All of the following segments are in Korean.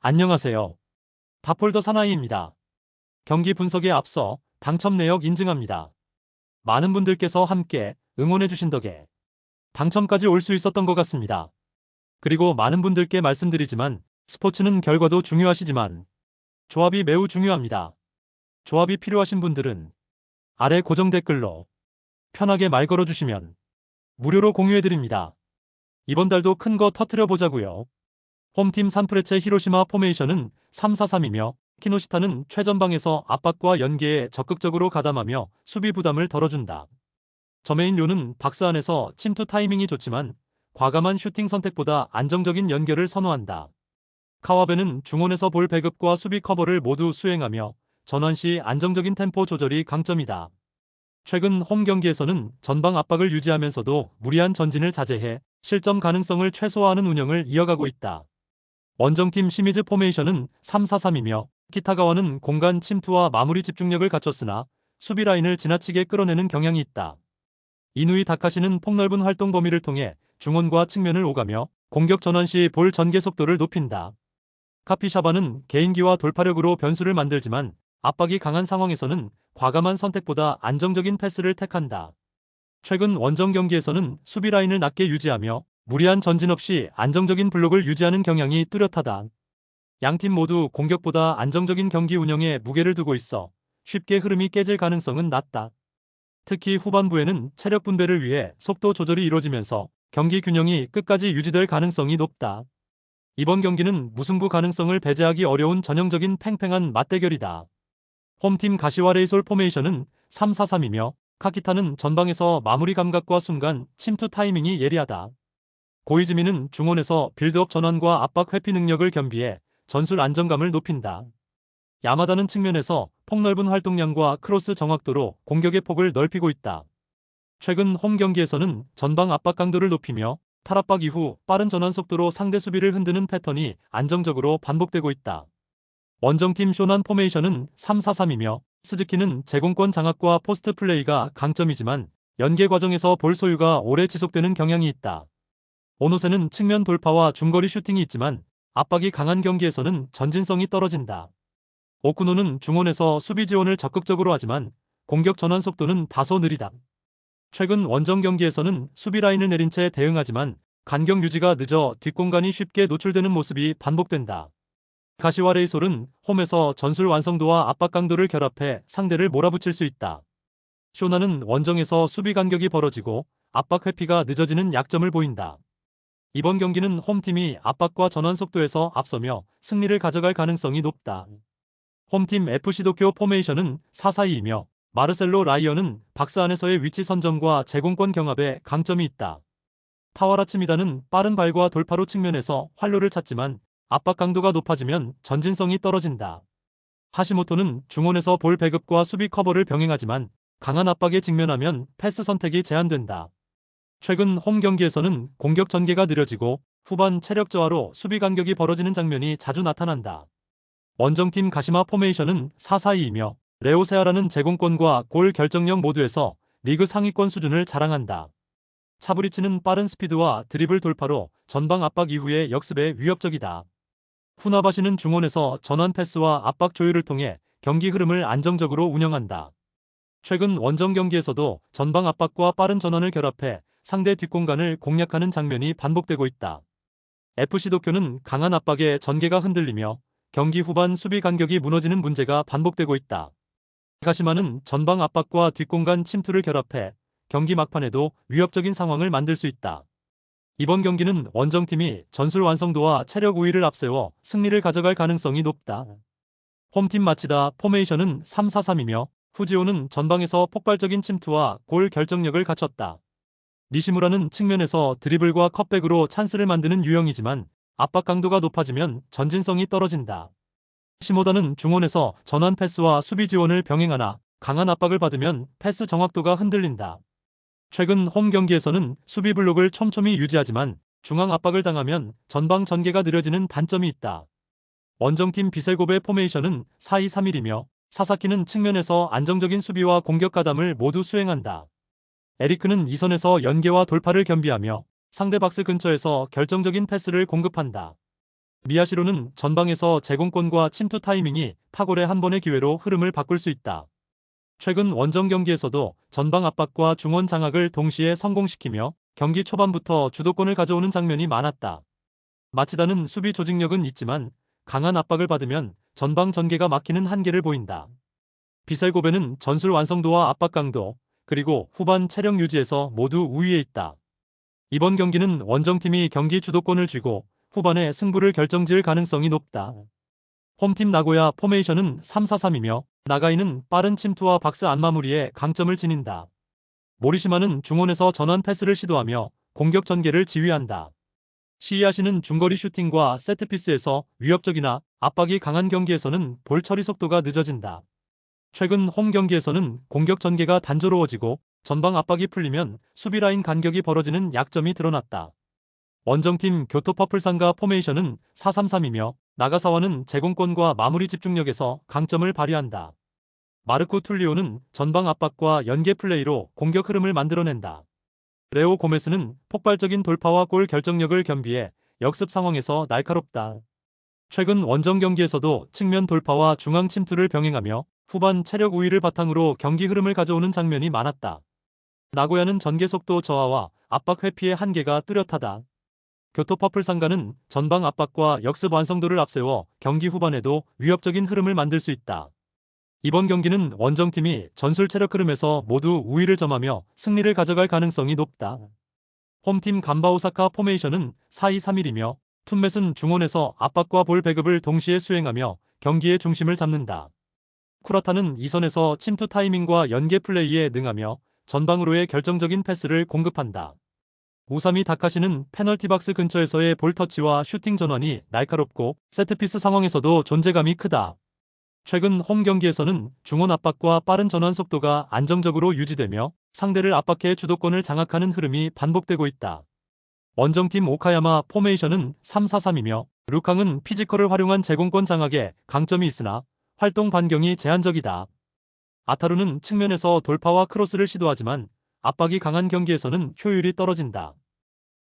안녕하세요. 다폴더 사나이입니다. 경기 분석에 앞서 당첨 내역 인증합니다. 많은 분들께서 함께 응원해주신 덕에 당첨까지 올 수 있었던 것 같습니다. 그리고 많은 분들께 말씀드리지만 스포츠는 결과도 중요하시지만 조합이 매우 중요합니다. 조합이 필요하신 분들은 아래 고정 댓글로 편하게 말 걸어주시면 무료로 공유해드립니다. 이번 달도 큰 거 터트려 보자고요. 홈팀 산프레체 히로시마 포메이션은 3-4-3이며 키노시타는 최전방에서 압박과 연계에 적극적으로 가담하며 수비 부담을 덜어준다. 저메인 료는 박스 안에서 침투 타이밍이 좋지만 과감한 슈팅 선택보다 안정적인 연결을 선호한다. 카와베는 중원에서 볼 배급과 수비 커버를 모두 수행하며 전환 시 안정적인 템포 조절이 강점이다. 최근 홈 경기에서는 전방 압박을 유지하면서도 무리한 전진을 자제해 실점 가능성을 최소화하는 운영을 이어가고 있다. 원정팀 시미즈 포메이션은 3-4-3이며 키타가와는 공간 침투와 마무리 집중력을 갖췄으나 수비 라인을 지나치게 끌어내는 경향이 있다. 이누이 다카시는 폭넓은 활동 범위를 통해 중원과 측면을 오가며 공격 전환 시 볼 전개 속도를 높인다. 카피샤바는 개인기와 돌파력으로 변수를 만들지만 압박이 강한 상황에서는 과감한 선택보다 안정적인 패스를 택한다. 최근 원정 경기에서는 수비 라인을 낮게 유지하며 무리한 전진 없이 안정적인 블록을 유지하는 경향이 뚜렷하다. 양팀 모두 공격보다 안정적인 경기 운영에 무게를 두고 있어 쉽게 흐름이 깨질 가능성은 낮다. 특히 후반부에는 체력 분배를 위해 속도 조절이 이루어지면서 경기 균형이 끝까지 유지될 가능성이 높다. 이번 경기는 무승부 가능성을 배제하기 어려운 전형적인 팽팽한 맞대결이다. 홈팀 가시와 레이솔 포메이션은 3-4-3이며 카키타는 전방에서 마무리 감각과 순간 침투 타이밍이 예리하다. 고이즈미는 중원에서 빌드업 전환과 압박 회피 능력을 겸비해 전술 안정감을 높인다. 야마다는 측면에서 폭넓은 활동량과 크로스 정확도로 공격의 폭을 넓히고 있다. 최근 홈 경기에서는 전방 압박 강도를 높이며 탈압박 이후 빠른 전환 속도로 상대 수비를 흔드는 패턴이 안정적으로 반복되고 있다. 원정팀 쇼난 포메이션은 3-4-3이며 스즈키는 제공권 장악과 포스트 플레이가 강점이지만 연계 과정에서 볼 소유가 오래 지속되는 경향이 있다. 오노세는 측면 돌파와 중거리 슈팅이 있지만 압박이 강한 경기에서는 전진성이 떨어진다. 오쿠노는 중원에서 수비 지원을 적극적으로 하지만 공격 전환 속도는 다소 느리다. 최근 원정 경기에서는 수비 라인을 내린 채 대응하지만 간격 유지가 늦어 뒷공간이 쉽게 노출되는 모습이 반복된다. 가시와 레이솔은 홈에서 전술 완성도와 압박 강도를 결합해 상대를 몰아붙일 수 있다. 쇼나는 원정에서 수비 간격이 벌어지고 압박 회피가 늦어지는 약점을 보인다. 이번 경기는 홈팀이 압박과 전환 속도에서 앞서며 승리를 가져갈 가능성이 높다. 홈팀 FC 도쿄 포메이션은 4-4-2이며 마르셀로 라이어는 박스 안에서의 위치 선정과 제공권 경합에 강점이 있다. 타와라치미다는 빠른 발과 돌파로 측면에서 활로를 찾지만 압박 강도가 높아지면 전진성이 떨어진다. 하시모토는 중원에서 볼 배급과 수비 커버를 병행하지만 강한 압박에 직면하면 패스 선택이 제한된다. 최근 홈 경기에서는 공격 전개가 느려지고 후반 체력 저하로 수비 간격이 벌어지는 장면이 자주 나타난다. 원정팀 가시마 포메이션은 4-4-2이며 레오세아라는 제공권과 골 결정력 모두에서 리그 상위권 수준을 자랑한다. 차브리치는 빠른 스피드와 드리블 돌파로 전방 압박 이후의 역습에 위협적이다. 후나바시는 중원에서 전환 패스와 압박 조율을 통해 경기 흐름을 안정적으로 운영한다. 최근 원정 경기에서도 전방 압박과 빠른 전환을 결합해 상대 뒷공간을 공략하는 장면이 반복되고 있다. FC 도쿄는 강한 압박에 전개가 흔들리며 경기 후반 수비 간격이 무너지는 문제가 반복되고 있다. 가시마는 전방 압박과 뒷공간 침투를 결합해 경기 막판에도 위협적인 상황을 만들 수 있다. 이번 경기는 원정팀이 전술 완성도와 체력 우위를 앞세워 승리를 가져갈 가능성이 높다. 홈팀 마치다 포메이션은 3-4-3이며 후지오는 전방에서 폭발적인 침투와 골 결정력을 갖췄다. 니시무라는 측면에서 드리블과 컷백으로 찬스를 만드는 유형이지만 압박 강도가 높아지면 전진성이 떨어진다. 시모다는 중원에서 전환 패스와 수비 지원을 병행하나 강한 압박을 받으면 패스 정확도가 흔들린다. 최근 홈 경기에서는 수비 블록을 촘촘히 유지하지만 중앙 압박을 당하면 전방 전개가 느려지는 단점이 있다. 원정팀 비셀고베 포메이션은 4-2-3-1이며 사사키는 측면에서 안정적인 수비와 공격 가담을 모두 수행한다. 에리크는 이선에서 연계와 돌파를 겸비하며 상대 박스 근처에서 결정적인 패스를 공급한다. 미야시로는 전방에서 제공권과 침투 타이밍이 탁월해 한 번의 기회로 흐름을 바꿀 수 있다. 최근 원정 경기에서도 전방 압박과 중원 장악을 동시에 성공시키며 경기 초반부터 주도권을 가져오는 장면이 많았다. 마치다는 수비 조직력은 있지만 강한 압박을 받으면 전방 전개가 막히는 한계를 보인다. 비셀고베는 전술 완성도와 압박 강도, 그리고 후반 체력 유지에서 모두 우위에 있다. 이번 경기는 원정팀이 경기 주도권을 쥐고 후반에 승부를 결정지을 가능성이 높다. 홈팀 나고야 포메이션은 3-4-3이며 나가이는 빠른 침투와 박스 안마무리에 강점을 지닌다. 모리시마는 중원에서 전환 패스를 시도하며 공격 전개를 지휘한다. 시이아시는 중거리 슈팅과 세트피스에서 위협적이나 압박이 강한 경기에서는 볼 처리 속도가 늦어진다. 최근 홈 경기에서는 공격 전개가 단조로워지고 전방 압박이 풀리면 수비 라인 간격이 벌어지는 약점이 드러났다. 원정팀 교토 퍼플상과 포메이션은 4-3-3이며 나가사와는 제공권과 마무리 집중력에서 강점을 발휘한다. 마르코 툴리오는 전방 압박과 연계 플레이로 공격 흐름을 만들어낸다. 레오 고메스는 폭발적인 돌파와 골 결정력을 겸비해 역습 상황에서 날카롭다. 최근 원정 경기에서도 측면 돌파와 중앙 침투를 병행하며 후반 체력 우위를 바탕으로 경기 흐름을 가져오는 장면이 많았다. 나고야는 전개 속도 저하와 압박 회피의 한계가 뚜렷하다. 교토 퍼플상가는 전방 압박과 역습 완성도를 앞세워 경기 후반에도 위협적인 흐름을 만들 수 있다. 이번 경기는 원정팀이 전술 체력 흐름에서 모두 우위를 점하며 승리를 가져갈 가능성이 높다. 홈팀 간바 오사카 포메이션은 4-2-3-1이며 툰맷은 중원에서 압박과 볼 배급을 동시에 수행하며 경기의 중심을 잡는다. 쿠라타는 이선에서 침투 타이밍과 연계 플레이에 능하며 전방으로의 결정적인 패스를 공급한다. 우사미 다카시는 페널티 박스 근처에서의 볼 터치와 슈팅 전환이 날카롭고 세트피스 상황에서도 존재감이 크다. 최근 홈 경기에서는 중원 압박과 빠른 전환 속도가 안정적으로 유지되며 상대를 압박해 주도권을 장악하는 흐름이 반복되고 있다. 원정팀 오카야마 포메이션은 3-4-3이며 루캉은 피지컬을 활용한 제공권 장악에 강점이 있으나 활동 반경이 제한적이다. 아타루는 측면에서 돌파와 크로스를 시도하지만 압박이 강한 경기에서는 효율이 떨어진다.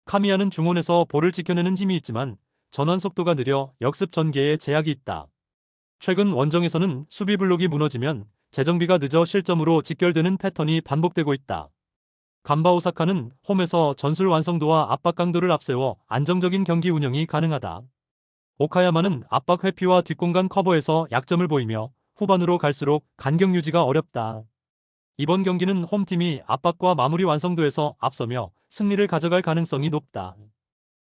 카미야는 중원에서 볼을 지켜내는 힘이 있지만 전환 속도가 느려 역습 전개에 제약이 있다. 최근 원정에서는 수비 블록이 무너지면 재정비가 늦어 실점으로 직결되는 패턴이 반복되고 있다. 간바 오사카는 홈에서 전술 완성도와 압박 강도를 앞세워 안정적인 경기 운영이 가능하다. 오카야마는 압박 회피와 뒷공간 커버에서 약점을 보이며 후반으로 갈수록 간격 유지가 어렵다. 이번 경기는 홈팀이 압박과 마무리 완성도에서 앞서며 승리를 가져갈 가능성이 높다.